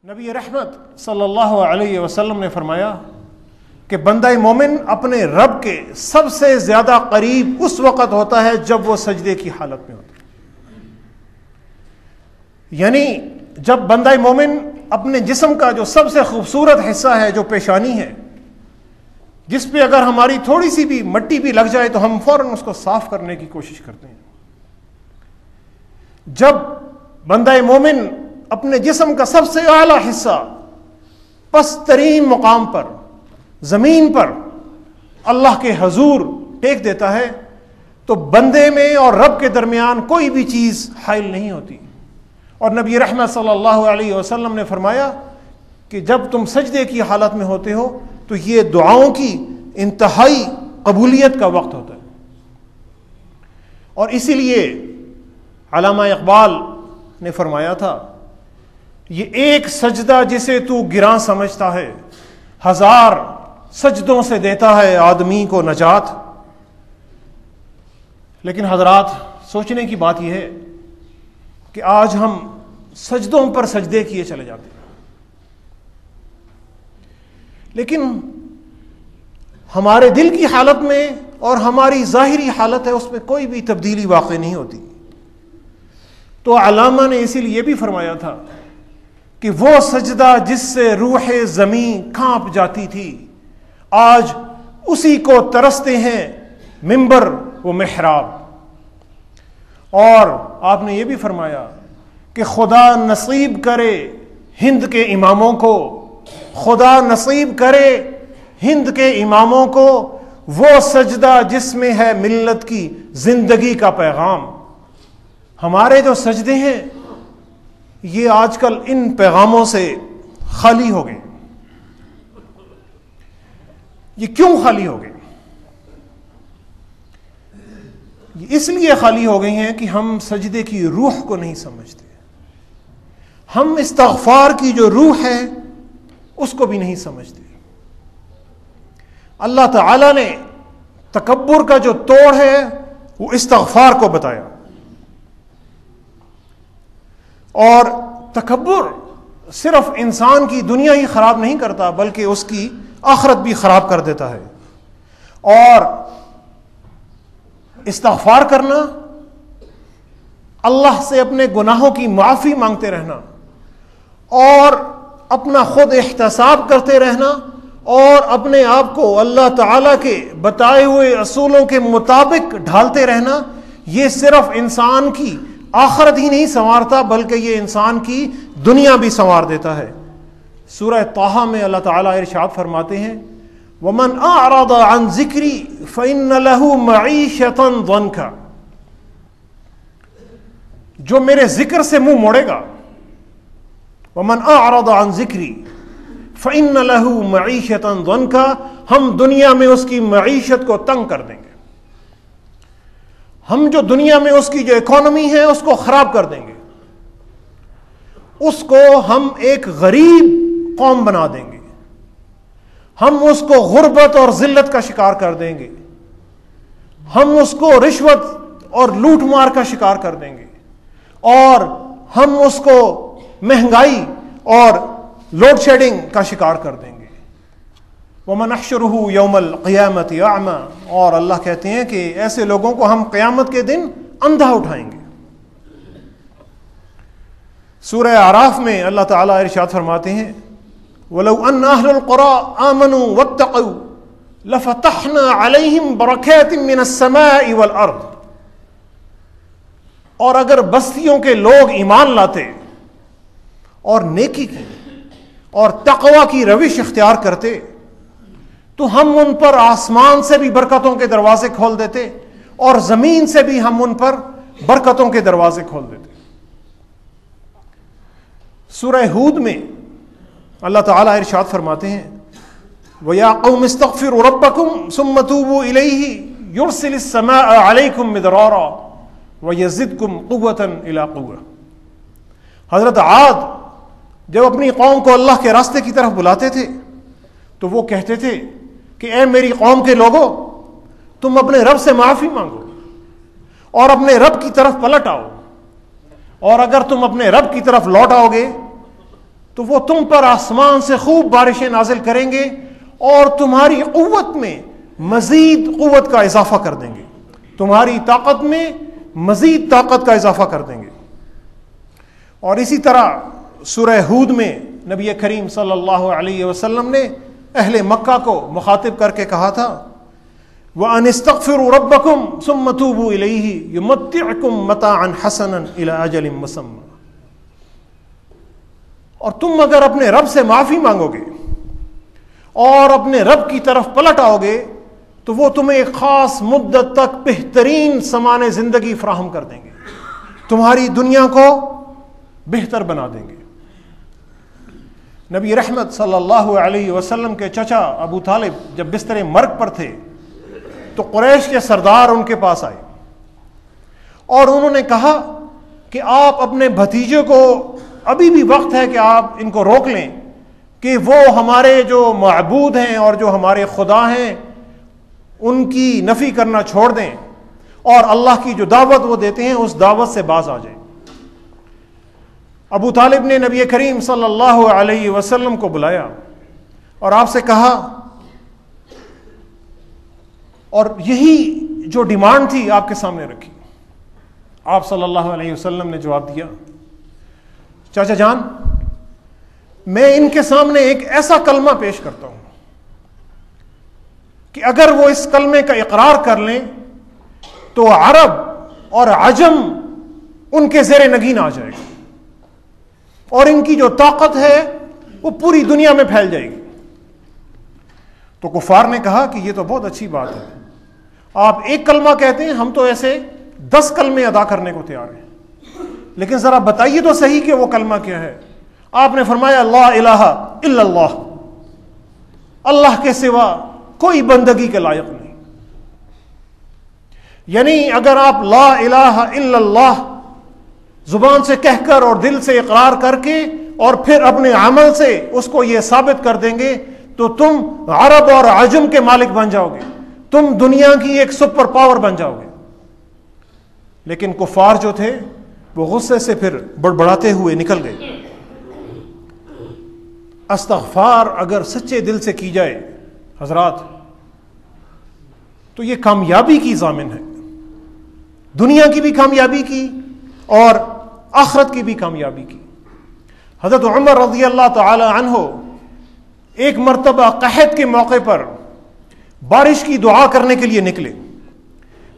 نبی رحمت صلی اللہ علیہ وسلم نے فرمایا کہ بندہ مومن اپنے رب کے سب سے زیادہ قریب اس وقت ہوتا ہے جب وہ سجدے کی حالت میں ہوتا ہے. یعنی جب بندہ مومن اپنے جسم کا جو سب سے خوبصورت حصہ ہے، جو پیشانی ہے، جس پہ اگر ہماری تھوڑی سی بھی مٹی بھی لگ جائے تو ہم فوراً اس کو صاف کرنے کی کوشش کرتے ہیں. جب بندہ مومن اپنے جسم کا سب سے اعلیٰ حصہ پست ترین مقام پر، زمین پر اللہ کے حضور ٹیک دیتا ہے تو بندے میں اور رب کے درمیان کوئی بھی چیز حائل نہیں ہوتی. اور نبی رحمت صلی اللہ علیہ وسلم نے فرمایا کہ جب تم سجدے کی حالت میں ہوتے ہو تو یہ دعاؤں کی انتہائی قبولیت کا وقت ہوتا ہے. اور اسی لیے علامہ اقبال نے فرمایا تھا، یہ ایک سجدہ جسے تو گراں سمجھتا ہے، ہزار سجدوں سے دیتا ہے آدمی کو نجات. لیکن حضرات، سوچنے کی بات یہ ہے کہ آج ہم سجدوں پر سجدے کیے چلے جاتے ہیں، لیکن ہمارے دل کی حالت میں اور ہماری ظاہری حالت ہے اس میں کوئی بھی تبدیلی واقع نہیں ہوتی. تو علامہ نے اسی لیے بھی فرمایا تھا کہ وہ سجدہ جس سے روح زمین کانپ جاتی تھی، آج اسی کو ترستے ہیں منبر و محراب. اور آپ نے یہ بھی فرمایا کہ خدا نصیب کرے ہند کے اماموں کو، خدا نصیب کرے ہند کے اماموں کو وہ سجدہ جس میں ہے ملت کی زندگی کا پیغام. ہمارے جو سجدے ہیں یہ آج کل ان پیغاموں سے خالی ہو گئے. یہ کیوں خالی ہو گئے؟ یہ اس لیے خالی ہو گئی ہیں کہ ہم سجدے کی روح کو نہیں سمجھتے. ہم استغفار کی جو روح ہے اس کو بھی نہیں سمجھتے. اللہ تعالی نے تکبر کا جو توڑ ہے وہ استغفار کو بتایا. اور تکبر صرف انسان کی دنیا ہی خراب نہیں کرتا بلکہ اس کی آخرت بھی خراب کر دیتا ہے. اور استغفار کرنا، اللہ سے اپنے گناہوں کی معافی مانگتے رہنا اور اپنا خود احتساب کرتے رہنا اور اپنے آپ کو اللہ تعالیٰ کے بتائے ہوئے اصولوں کے مطابق ڈھالتے رہنا، یہ صرف انسان کی آخرت ہی نہیں سنوارتا بلکہ یہ انسان کی دنیا بھی سنوار دیتا ہے. سورہ طٰہٰ میں اللہ تعالیٰ ارشاد فرماتے ہیں، وَمَنْ أَعْرَضَ عَنْ ذِكْرِي فَإِنَّ لَهُ مَعِيشَةً ضَنْكَ، جو میرے ذکر سے منہ موڑے گا، وَمَنْ أَعْرَضَ عَنْ ذِكْرِي فَإِنَّ لَهُ مَعِيشَةً ضَنْكَ، ہم دنیا میں اس کی معیشت کو تنگ کر دیں گے. ہم جو دنیا میں اس کی جو اکانومی ہے اس کو خراب کر دیں گے. اس کو ہم ایک غریب قوم بنا دیں گے. ہم اس کو غربت اور ذلت کا شکار کر دیں گے. ہم اس کو رشوت اور لوٹ مار کا شکار کر دیں گے. اور ہم اس کو مہنگائی اور لوڈ شیڈنگ کا شکار کر دیں گے. وَمَنَحْشُرُهُ يَوْمَ الْقِيَامَةِ أَعْمَى، اور اللہ کہتے ہیں کہ ایسے لوگوں کو ہم قیامت کے دن اندھا اٹھائیں گے. سورہ اعراف میں اللہ تعالیٰ ارشاد فرماتے ہیں، وَلَوْ أَنَّ أَهْلَ الْقُرَىٰ آمَنُوا وَاتَّقَوْا لَفَتَحْنَا عَلَيْهِمْ بَرَكَاتٍ مِّنَ السَّمَاءِ وَالْأَرْضِ، اور اگر بستیوں کے لوگ ایمان لاتے اور نیکی کی اور تقوی کی روش اختیار کرتے تو ہم ان پر آسمان سے بھی برکتوں کے دروازے کھول دیتے اور زمین سے بھی ہم ان پر برکتوں کے دروازے کھول دیتے. سورہ ہود میں اللہ تعالیٰ ارشاد فرماتے ہیں، وَيَا قَوْمِ اسْتَغْفِرُوا رَبَّكُمْ ثُمَّ تُوبُوا إِلَيْهِ يُرْسِلِ السَّمَاءَ عَلَيْكُمْ مِدْرَارًا وَيَزِدْكُمْ قُوَّةً إِلَىٰ قُوَّةٍ. حضرت عاد جب اپنی قوم کو اللہ کے راستے کی طرف بلاتے تھے تو وہ کہتے تھے کہ اے میری قوم کے لوگوں، تم اپنے رب سے معافی مانگو اور اپنے رب کی طرف پلٹ آؤ، اور اگر تم اپنے رب کی طرف لوٹ آؤ گے تو وہ تم پر آسمان سے خوب بارشیں نازل کریں گے اور تمہاری قوت میں مزید قوت کا اضافہ کر دیں گے، تمہاری طاقت میں مزید طاقت کا اضافہ کر دیں گے۔ اور اسی طرح سورہ ہود میں نبی کریم صلی اللہ علیہ وسلم نے اہل مکہ کو مخاطب کر کے کہا تھا وَأَنِ اسْتَغْفِرُوا رَبَّكُمْ ثُمَّ تُوبُوا إِلَيْهِ يُمَتِّعْكُمْ مَتَاعًا حَسَنًا إِلَىٰ أَجَلٍ مُّسَمًّى، اور تم اگر اپنے رب سے معافی مانگو گے اور اپنے رب کی طرف پلٹ آؤ گے تو وہ تمہیں ایک خاص مدت تک بہترین سامان زندگی فراہم کر دیں گے، تمہاری دنیا کو بہتر بنا دیں گے۔ نبی رحمت صلی اللہ علیہ وسلم کے چچا ابو طالب جب بستر مرگ پر تھے تو قریش کے سردار ان کے پاس آئے اور انہوں نے کہا کہ آپ اپنے بھتیجے کو، ابھی بھی وقت ہے کہ آپ ان کو روک لیں کہ وہ ہمارے جو معبود ہیں اور جو ہمارے خدا ہیں ان کی نفی کرنا چھوڑ دیں اور اللہ کی جو دعوت وہ دیتے ہیں اس دعوت سے باز آ جائیں۔ ابو طالب نے نبی کریم صلی اللہ علیہ وسلم کو بلایا اور آپ سے کہا، اور یہی جو ڈیمانڈ تھی آپ کے سامنے رکھی۔ آپ صلی اللہ علیہ وسلم نے جواب دیا، چاچا جان میں ان کے سامنے ایک ایسا کلمہ پیش کرتا ہوں کہ اگر وہ اس کلمے کا اقرار کر لیں تو عرب اور عجم ان کے زیر نگین آ جائے گا اور ان کی جو طاقت ہے وہ پوری دنیا میں پھیل جائے گی۔ تو کفار نے کہا کہ یہ تو بہت اچھی بات ہے، آپ ایک کلمہ کہتے ہیں، ہم تو ایسے 10 کلمے ادا کرنے کو تیار ہیں، لیکن ذرا بتائیے تو صحیح کہ وہ کلمہ کیا ہے۔ آپ نے فرمایا لا الہ الا اللہ، اللہ کے سوا کوئی بندگی کے لائق نہیں۔ یعنی اگر آپ لا الہ الا اللہ زبان سے کہہ کر اور دل سے اقرار کر کے اور پھر اپنے عمل سے اس کو یہ ثابت کر دیں گے تو تم عرب اور عجم کے مالک بن جاؤ گے، تم دنیا کی ایک سپر پاور بن جاؤ گے۔ لیکن کفار جو تھے وہ غصے سے پھر بڑبڑاتے ہوئے نکل گئے۔ استغفار اگر سچے دل سے کی جائے حضرات تو یہ کامیابی کی ضامن ہے، دنیا کی بھی کامیابی کی اور آخرت کی بھی کامیابی کی۔ حضرت عمر رضی اللہ تعالی عنہ ایک مرتبہ قحط کے موقع پر بارش کی دعا کرنے کے لیے نکلے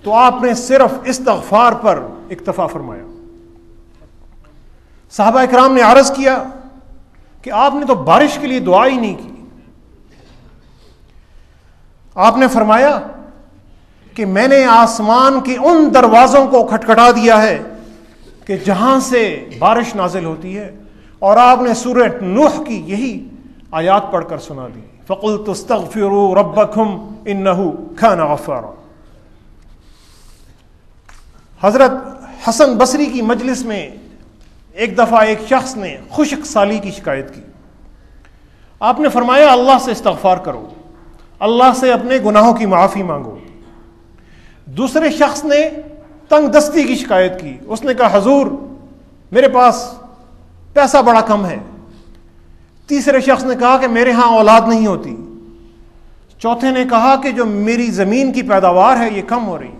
تو آپ نے صرف استغفار پر اکتفا فرمایا۔ صحابہ اکرام نے عرض کیا کہ آپ نے تو بارش کے لیے دعا ہی نہیں کی۔ آپ نے فرمایا کہ میں نے آسمان کے ان دروازوں کو کھٹکھٹا دیا ہے کہ جہاں سے بارش نازل ہوتی ہے، اور آپ نے سورہ نوح کی یہی آیات پڑھ کر سنا دی، فَقُلْتُ اسْتَغْفِرُوا رَبَّكُمْ إِنَّهُ كَانَ غَفَّارًا۔ حضرت حسن بصری کی مجلس میں ایک دفعہ ایک شخص نے خشک سالی کی شکایت کی۔ آپ نے فرمایا اللہ سے استغفار کرو، اللہ سے اپنے گناہوں کی معافی مانگو۔ دوسرے شخص نے تنگ دستی کی شکایت کی، اس نے کہا حضور میرے پاس پیسہ بڑا کم ہے۔ تیسرے شخص نے کہا کہ میرے ہاں اولاد نہیں ہوتی۔ چوتھے نے کہا کہ جو میری زمین کی پیداوار ہے یہ کم ہو رہی ہے۔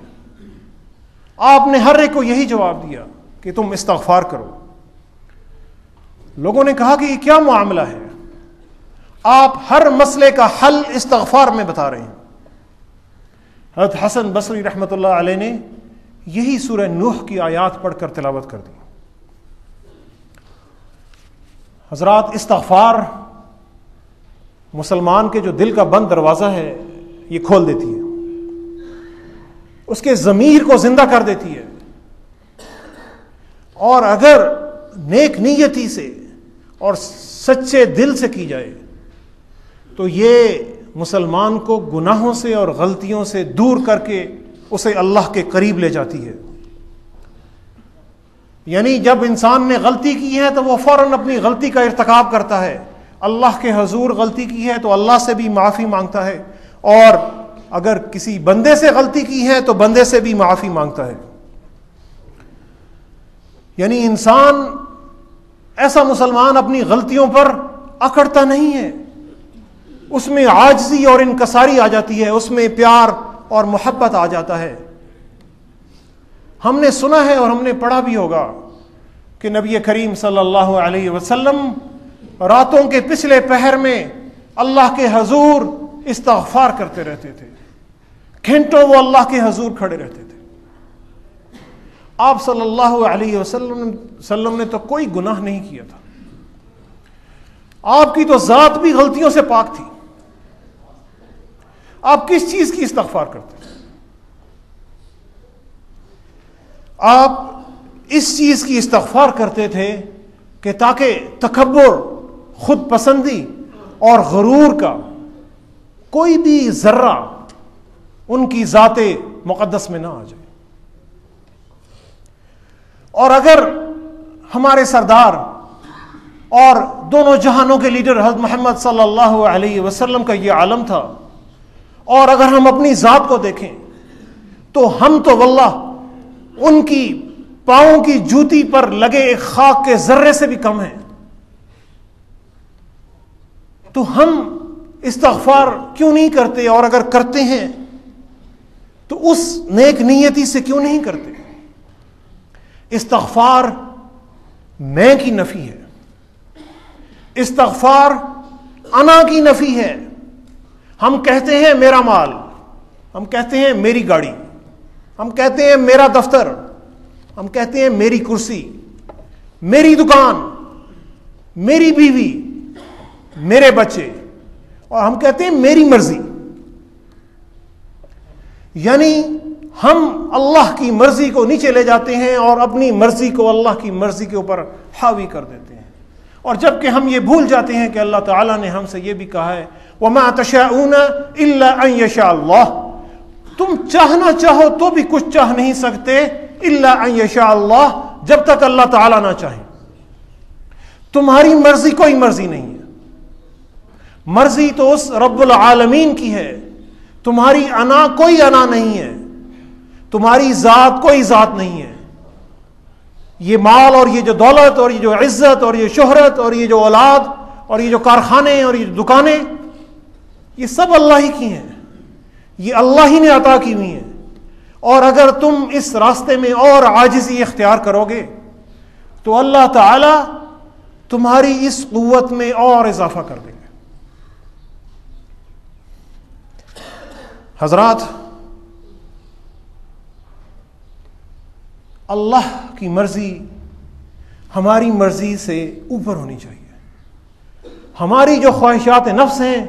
آپ نے ہر ایک کو یہی جواب دیا کہ تم استغفار کرو۔ لوگوں نے کہا کہ یہ کیا معاملہ ہے، آپ ہر مسئلے کا حل استغفار میں بتا رہے ہیں۔ حضرت حسن بصری رحمۃ اللہ علیہ نے یہی سورہ نوح کی آیات پڑھ کر تلاوت کر دی۔ حضرات استغفار مسلمان کے جو دل کا بند دروازہ ہے یہ کھول دیتی ہے، اس کے ضمیر کو زندہ کر دیتی ہے، اور اگر نیک نیتی سے اور سچے دل سے کی جائے تو یہ مسلمان کو گناہوں سے اور غلطیوں سے دور کر کے اسے اللہ کے قریب لے جاتی ہے۔ یعنی جب انسان نے غلطی کی ہے تو وہ فوراً اپنی غلطی کا ارتکاب کرتا ہے، اللہ کے حضور غلطی کی ہے تو اللہ سے بھی معافی مانگتا ہے، اور اگر کسی بندے سے غلطی کی ہے تو بندے سے بھی معافی مانگتا ہے۔ یعنی انسان ایسا مسلمان اپنی غلطیوں پر اکڑتا نہیں ہے، اس میں عاجزی اور انکساری آ جاتی ہے، اس میں پیار اور محبت آ جاتا ہے۔ ہم نے سنا ہے اور ہم نے پڑھا بھی ہوگا کہ نبی کریم صلی اللہ علیہ وسلم راتوں کے پچھلے پہر میں اللہ کے حضور استغفار کرتے رہتے تھے، گھنٹوں وہ اللہ کے حضور کھڑے رہتے تھے۔ آپ صلی اللہ علیہ وسلم نے تو کوئی گناہ نہیں کیا تھا، آپ کی تو ذات بھی غلطیوں سے پاک تھی، آپ کس چیز کی استغفار کرتے تھے؟ آپ اس چیز کی استغفار کرتے تھے کہ تاکہ تکبر، خود پسندی اور غرور کا کوئی بھی ذرہ ان کی ذات مقدس میں نہ آ جائے۔ اور اگر ہمارے سردار اور دونوں جہانوں کے لیڈر حضرت محمد صلی اللہ علیہ وسلم کا یہ عالم تھا، اور اگر ہم اپنی ذات کو دیکھیں تو ہم تو واللہ ان کی پاؤں کی جوتی پر لگے ایک خاک کے ذرے سے بھی کم ہیں، تو ہم استغفار کیوں نہیں کرتے؟ اور اگر کرتے ہیں تو اس نیک نیتی سے کیوں نہیں کرتے؟ استغفار میں کی نفی ہے، استغفار انا کی نفی ہے۔ ہم کہتے ہیں میرا مال، ہم کہتے ہیں میری گاڑی، ہم کہتے ہیں میرا دفتر، ہم کہتے ہیں میری کرسی، میری دکان، میری بیوی، میرے بچے، اور ہم کہتے ہیں میری مرضی۔ یعنی ہم اللہ کی مرضی کو نیچے لے جاتے ہیں اور اپنی مرضی کو اللہ کی مرضی کے اوپر حاوی کر دیتے ہیں، اور جبکہ ہم یہ بھول جاتے ہیں کہ اللہ تعالیٰ نے ہم سے یہ بھی کہا ہے وَمَا تَشَاءُونَ إِلَّا أَن يَشَاءَ اللَّهُ، تم چاہنا چاہو تو بھی کچھ چاہ نہیں سکتے إِلَّا أَن يَشَاءَ اللَّهُ، جب تک اللہ تعالیٰ نہ چاہے۔ تمہاری مرضی کوئی مرضی نہیں ہے، مرضی تو اس رب العالمین کی ہے، تمہاری انا کوئی انا نہیں ہے، تمہاری ذات کوئی ذات نہیں ہے۔ یہ مال اور یہ جو دولت اور یہ جو عزت اور یہ شہرت اور یہ جو اولاد اور یہ جو کارخانے اور یہ جو دکانیں، یہ سب اللہ ہی کی ہیں، یہ اللہ ہی نے عطا کی ہوئی ہیں، اور اگر تم اس راستے میں اور عاجزی اختیار کرو گے تو اللہ تعالی تمہاری اس قوت میں اور اضافہ کر دیں گے۔ حضرات، اللہ کی مرضی ہماری مرضی سے اوپر ہونی چاہیے، ہماری جو خواہشات نفس ہیں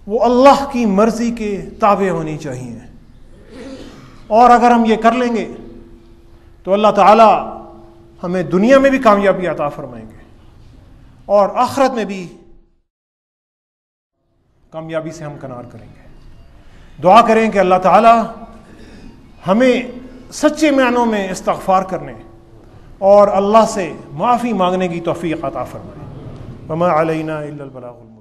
وہ اللہ کی مرضی کے تابع ہونی چاہیے، اور اگر ہم یہ کر لیں گے تو اللہ تعالی ہمیں دنیا میں بھی کامیابی عطا فرمائیں گے اور آخرت میں بھی کامیابی سے ہم کنار کریں گے۔ دعا کریں کہ اللہ تعالی ہمیں سچے معنوں میں استغفار کرنے اور اللہ سے معافی مانگنے کی توفیق عطا فرمائے۔ وما علینا الا البلاغ المبین۔